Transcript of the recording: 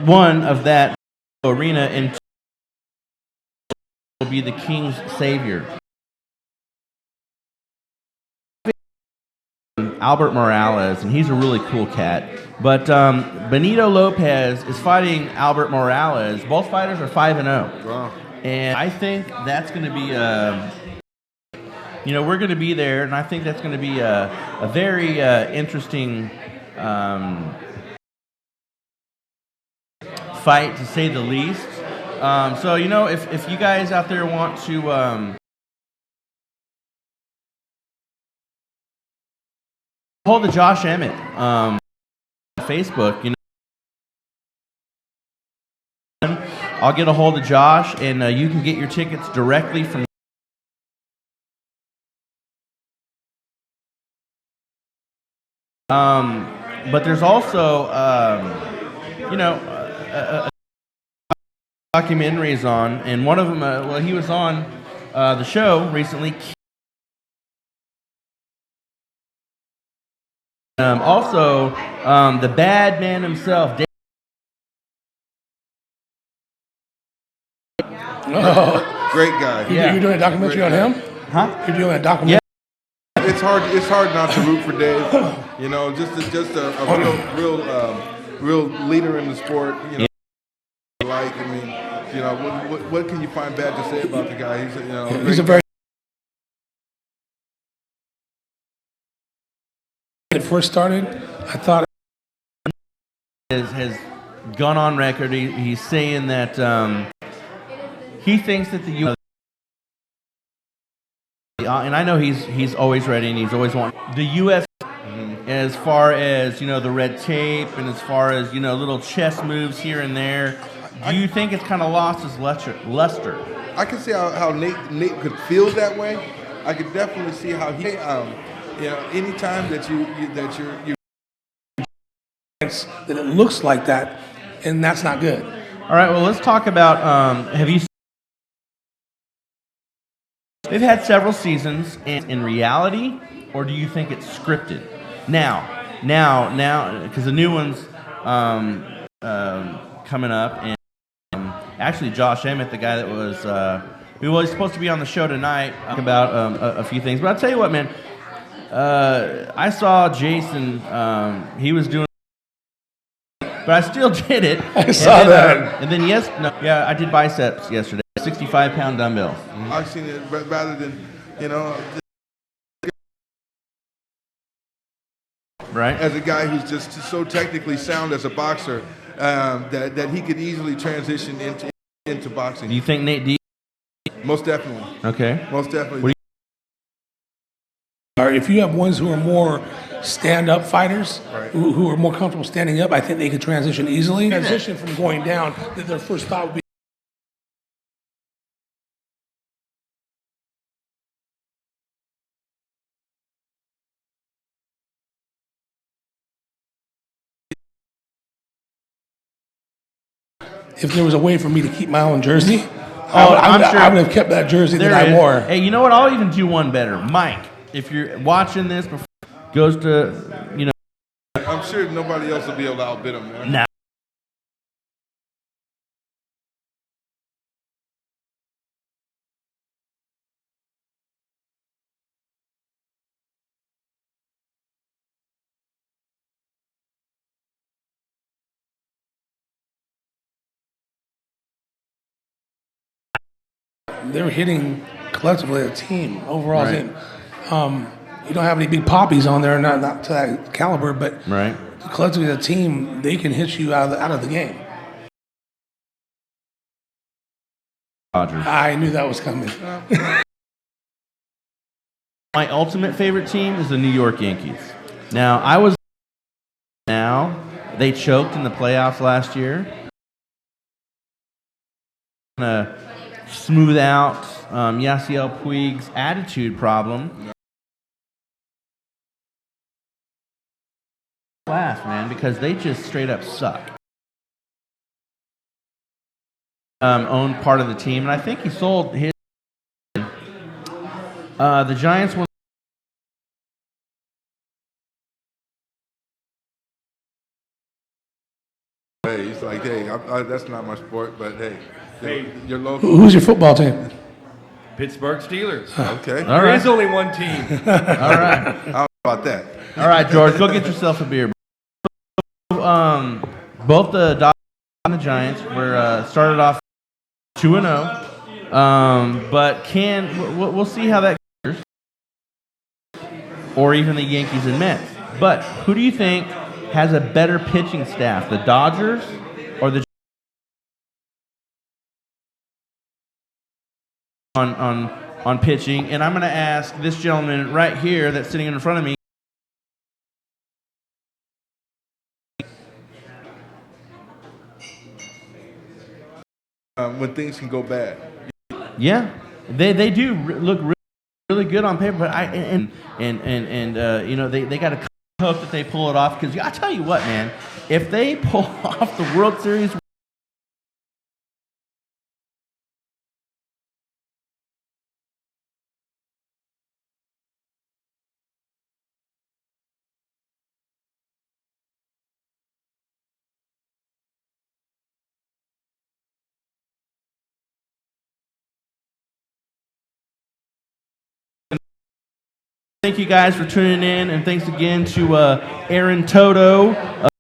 one of that arena, and will be the King's Savior. Albert Morales, and he's a really cool cat. But Benito Lopez is fighting Albert Morales. Both fighters are 5-0. Wow. And I think that's going to be we're going to be there, and I think that's going to be a very interesting fight, to say the least. So, if you guys out there want to hold the Josh Emmett Facebook, I'll get a hold of Josh, and you can get your tickets directly from. But there's also, documentaries on, and one of them, he was on the show recently. Also, the bad man himself. Oh, great guy. You're doing a documentary on him? Huh? You're doing a documentary? Yeah. It's hard not to root for Dave. Just a real leader in the sport. What can you find bad to say about the guy? He's a very. When it first started, I thought has gone on record. He's saying that he thinks that the U.S. And I know he's always ready, and he's always wanting the U.S. As far as the red tape, and as far as little chess moves here and there. Do you think it's kind of lost its luster? I can see how Nate could feel that way. I could definitely see how he, anytime that you that it looks like that, and that's not good. All right, well, let's talk about, have you, they've had several seasons in reality, or do you think it's scripted? Now, because the new one's coming up, and actually, Josh Emmett, the guy that was supposed to be on the show tonight, talk about a few things. But I'll tell you what, man. I saw Jason. He was doing, but I still did it. I saw that. And then I did biceps yesterday. 65-pound dumbbells. I've seen it rather than right. As a guy who's just so technically sound as a boxer, that he could easily transition into boxing. Do you think Nate D? Most definitely. Okay. Most definitely. Or if you have ones who are more stand-up fighters, right, who are more comfortable standing up, I think they could transition easily. Transition from going down, that their first thought would be. If there was a way for me to keep my own jersey, I would have kept that jersey that I wore. Hey, you know what? I'll even do one better. Mike, if you're watching this, goes to, I'm sure nobody else will be able to outbid him, man. Nah. They're hitting collectively a team, overall Right. team. You don't have any big poppies on there, not to that caliber, but Right. collectively as a team, they can hit you out of the game. Dodgers. I knew that was coming. My ultimate favorite team is the New York Yankees. Now, they choked in the playoffs last year. Smooth out Yasiel Puig's attitude problem. Laugh, man, because they just straight up suck. Owned part of the team, and I think he sold his. The Giants won. hey, he's like, hey, that's not my sport, but hey, you're local. Who's your football team? Pittsburgh Steelers. Okay. All There right. is only one team. All right. How about that? All right, George, go get yourself a beer. Both the Dodgers and the Giants were started off 2-0, but we'll see how that goes, or even the Yankees and Mets. But who do you think has a better pitching staff, the Dodgers or the on pitching? And I'm going to ask this gentleman right here that's sitting in front of me. When things can go bad. Yeah, they do look really good on paper, but you know they got to hope that they pull it off, because I tell you what, man, if they pull off the World Series. Thank you guys for tuning in, and thanks again to Aaron Toto.